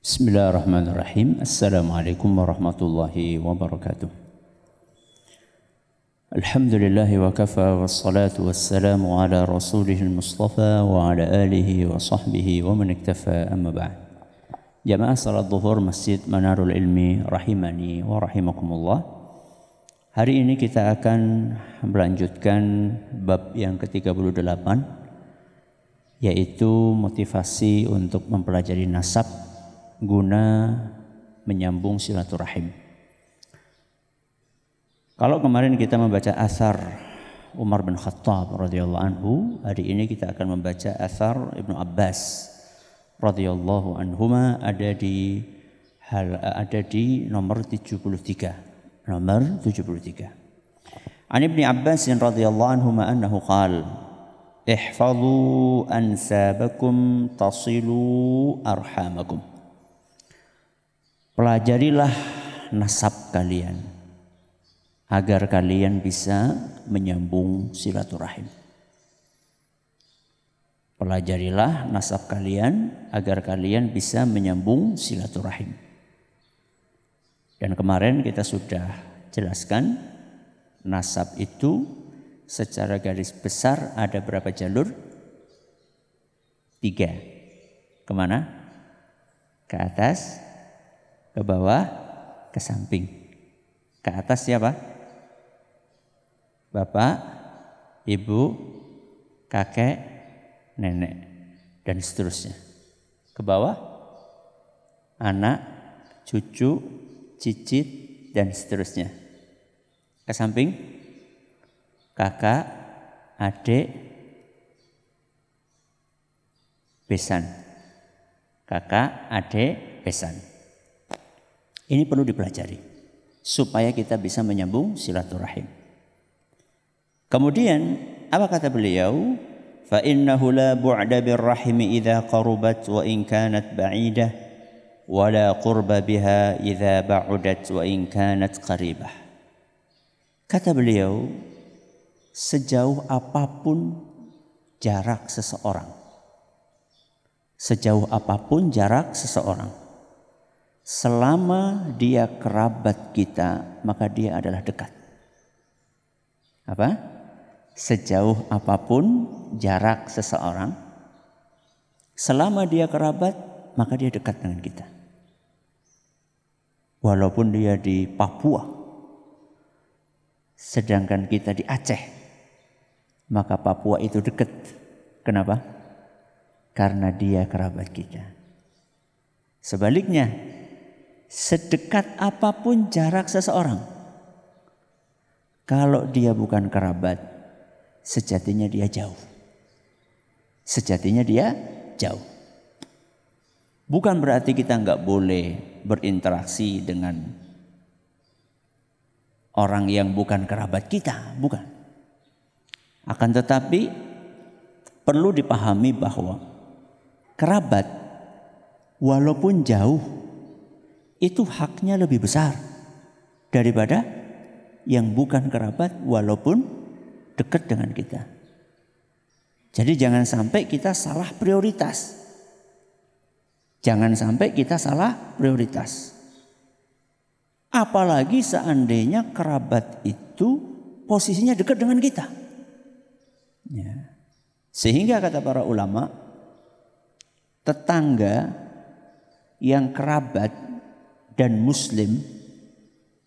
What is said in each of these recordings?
Bismillahirrahmanirrahim. Assalamualaikum warahmatullahi wabarakatuh. Alhamdulillahi wa kafa wassalatu wassalamu ala rasulihil mustafa wa ala alihi wa sahbihi wa man iktafa amma ba'd. Jamaah salat zuhur Masjid Manarul Ilmi rahimani wa rahimakumullah. Hari ini kita akan melanjutkan bab yang ke-38, yaitu motivasi untuk mempelajari nasab guna menyambung silaturahim. Kalau kemarin kita membaca asar Umar bin Khattab radhiyallahu anhu, hari ini kita akan membaca asar Ibnu Abbas radhiyallahu anhuma, ada di nomor 73. Nomor 73. An Ibnu Abbas radhiyallahu anhuma annahu qala: ihfazu ansabakum tasilu arhamakum. Pelajarilah nasab kalian agar kalian bisa menyambung silaturahim. Pelajarilah nasab kalian agar kalian bisa menyambung silaturahim. Dan kemarin kita sudah jelaskan nasab itu secara garis besar ada berapa jalur? 3. Kemana? Ke atas, ke bawah, ke samping. Ke atas siapa? Bapak, ibu, kakek, nenek, dan seterusnya. Ke bawah, anak, cucu, cicit, dan seterusnya. Ke samping, kakak, adik, besan. Kakak, adik, besan. Ini perlu dipelajari supaya kita bisa menyambung silaturahim. Kemudian apa kata beliau? Fa innahu la bu'da birrahimi idza qarubat wa in kanat ba'idah wa la qurba biha idza ba'udat wa in kanat qaribah. Kata beliau, sejauh apapun jarak seseorang, sejauh apapun jarak seseorang, selama dia kerabat kita, maka dia adalah dekat. Apa? Sejauh apapun jarak seseorang, selama dia kerabat, maka dia dekat dengan kita. Walaupun dia di Papua, sedangkan kita di Aceh, maka Papua itu dekat. Kenapa? Karena dia kerabat kita. Sebaliknya, sedekat apapun jarak seseorang, kalau dia bukan kerabat, sejatinya dia jauh. Sejatinya dia jauh. Bukan berarti kita nggak boleh berinteraksi dengan orang yang bukan kerabat kita, bukan. Akan tetapi perlu dipahami bahwa kerabat walaupun jauh, itu haknya lebih besar daripada yang bukan kerabat walaupun dekat dengan kita. Jadi jangan sampai kita salah prioritas. Jangan sampai kita salah prioritas. Apalagi seandainya kerabat itu posisinya dekat dengan kita. Ya. Sehingga kata para ulama, tetangga yang kerabat dan muslim,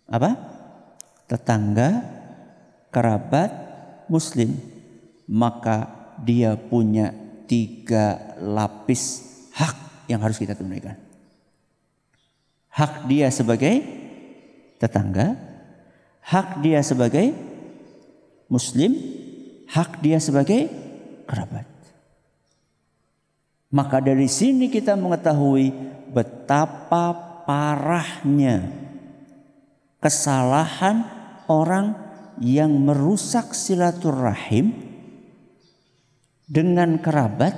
apa? Tetangga, kerabat, muslim, maka dia punya 3 lapis hak yang harus kita tunaikan. Hak dia sebagai tetangga, hak dia sebagai muslim, hak dia sebagai kerabat. Maka dari sini kita mengetahui betapa parahnya kesalahan orang yang merusak silaturahim dengan kerabat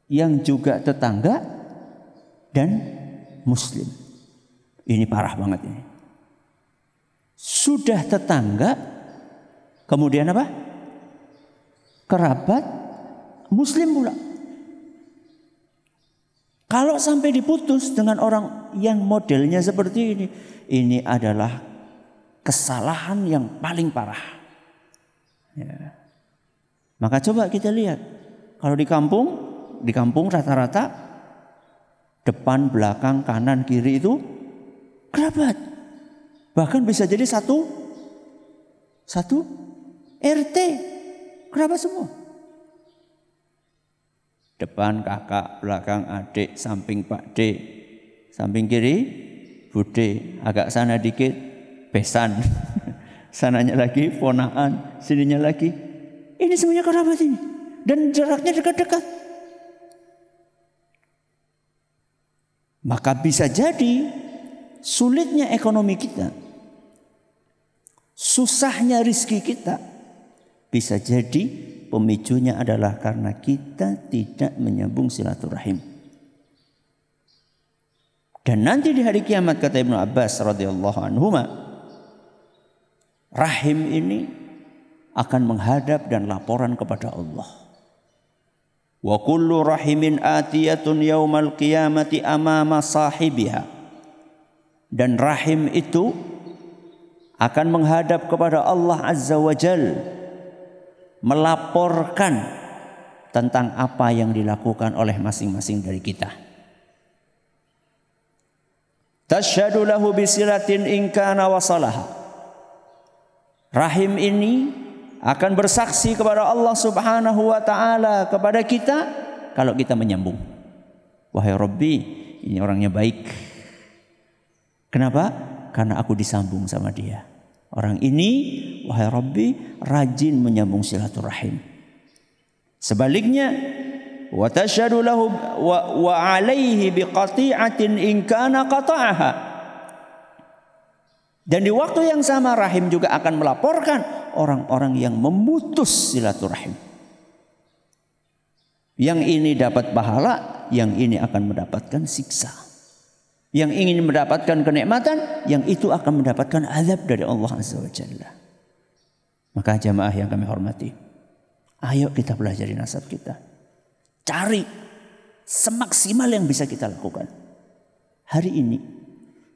yang juga tetangga dan muslim. Ini parah banget ini. Sudah tetangga, kemudian apa? Kerabat, muslim pula. Kalau sampai diputus dengan orang yang modelnya seperti ini adalah kesalahan yang paling parah. Ya. Maka coba kita lihat, kalau di kampung rata-rata depan, belakang, kanan, kiri itu kerabat. Bahkan bisa jadi satu RT, kerabat semua. Depan kakak, belakang adik, samping Pak D, samping kiri Bude, agak sana dikit besan, sananya lagi ponaan, sininya lagi. Ini semuanya kerabat ini, dan jaraknya dekat-dekat. Maka bisa jadi sulitnya ekonomi kita, susahnya rizki kita, bisa jadi pemicunya adalah karena kita tidak menyambung silaturahim. Dan nanti di hari kiamat, kata Ibnu Abbas radhiyallahu anhuma, rahim ini akan menghadap dan laporan kepada Allah. Wa kullu rahimin atiyatun yaumal qiyamati amama sahibiha. Dan rahim itu akan menghadap kepada Allah Azza wa Jal, melaporkan tentang apa yang dilakukan oleh masing-masing dari kita. Tashhadu lahu bisilatin in kana wasalaha. Rahim ini akan bersaksi kepada Allah Subhanahu wa taala kepada kita kalau kita menyambung. Wahai Rabbi, ini orangnya baik. Kenapa? Karena aku disambung sama dia. Orang ini, wahai Rabbi, rajin menyambung silaturahim. Sebaliknya, wa tashhadu lahu wa alaihi biqati'atin in kana qata'aha. Dan di waktu yang sama rahim juga akan melaporkan orang-orang yang memutus silaturahim. Yang ini dapat pahala, yang ini akan mendapatkan siksa. Yang ingin mendapatkan kenikmatan, yang itu akan mendapatkan azab dari Allah Azza wa Jalla. Maka jamaah yang kami hormati, ayo kita pelajari nasab kita. Cari semaksimal yang bisa kita lakukan. Hari ini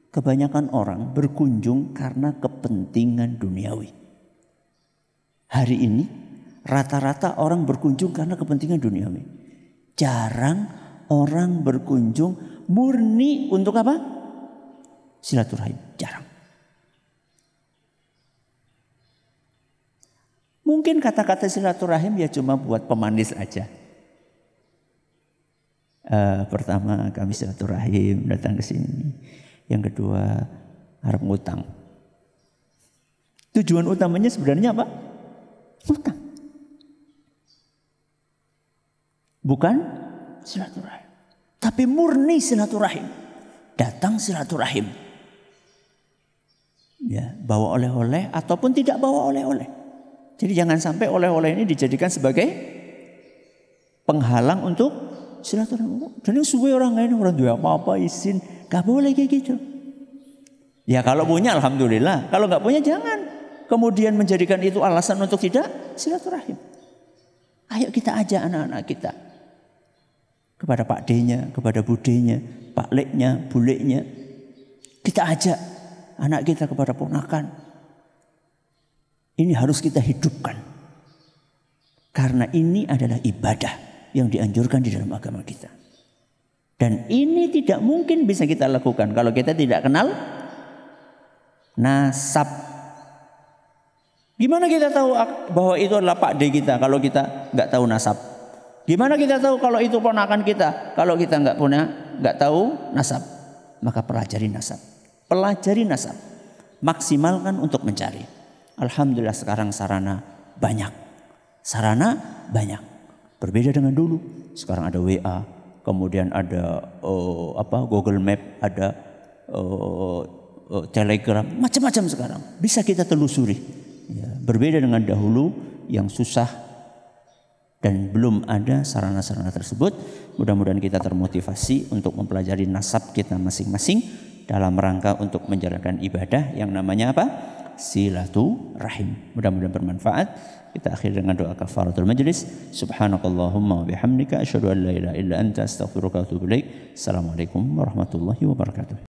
kebanyakan orang berkunjung karena kepentingan duniawi. Hari ini rata-rata orang berkunjung karena kepentingan duniawi. Jarang orang berkunjung murni untuk apa? Silaturahim. Jarang. Mungkin kata-kata silaturahim ya cuma buat pemanis aja. Pertama kami silaturahim datang ke sini. Yang kedua harap ngutang. Tujuan utamanya sebenarnya apa? Ngutang. Bukan silaturahim. Tapi murni silaturahim. Datang silaturahim. Ya, bawa oleh-oleh ataupun tidak bawa oleh-oleh. Jadi jangan sampai oleh-oleh ini dijadikan sebagai penghalang untuk silaturahim. Dan suwe orang lain, orang dua apa-apa izin. Gak boleh kayak gitu. Ya kalau punya alhamdulillah. Kalau gak punya jangan. Kemudian menjadikan itu alasan untuk tidak silaturahim. Ayo kita ajak anak-anak kita. Kepada Pak D-nya, kepada Budenya, Pak Leknya, Buleknya. Kita ajak anak kita kepada ponakan. Ini harus kita hidupkan. Karena ini adalah ibadah yang dianjurkan di dalam agama kita. Dan ini tidak mungkin bisa kita lakukan kalau kita tidak kenal nasab. Gimana kita tahu bahwa itu adalah Pak D kita kalau kita nggak tahu nasab? Gimana kita tahu kalau itu ponakan kita kalau kita nggak tahu nasab? Maka pelajari nasab. Pelajari nasab. Maksimalkan untuk mencari. Alhamdulillah sekarang sarana banyak. Sarana banyak. Berbeda dengan dulu. Sekarang ada WA, kemudian ada Google Map, ada Telegram, macam-macam sekarang. Bisa kita telusuri. Ya, berbeda dengan dahulu yang susah dan belum ada sarana-sarana tersebut. Mudah-mudahan kita termotivasi untuk mempelajari nasab kita masing-masing dalam rangka untuk menjalankan ibadah yang namanya apa? Silaturahim. Mudah-mudahan bermanfaat. Kita akhiri dengan doa kafaratul majlis. Subhanakallahumma wa bihamdika asyhadu an la ilaha illa anta astaghfiruka wa atubu ilaik. Assalamualaikum warahmatullahi wabarakatuh.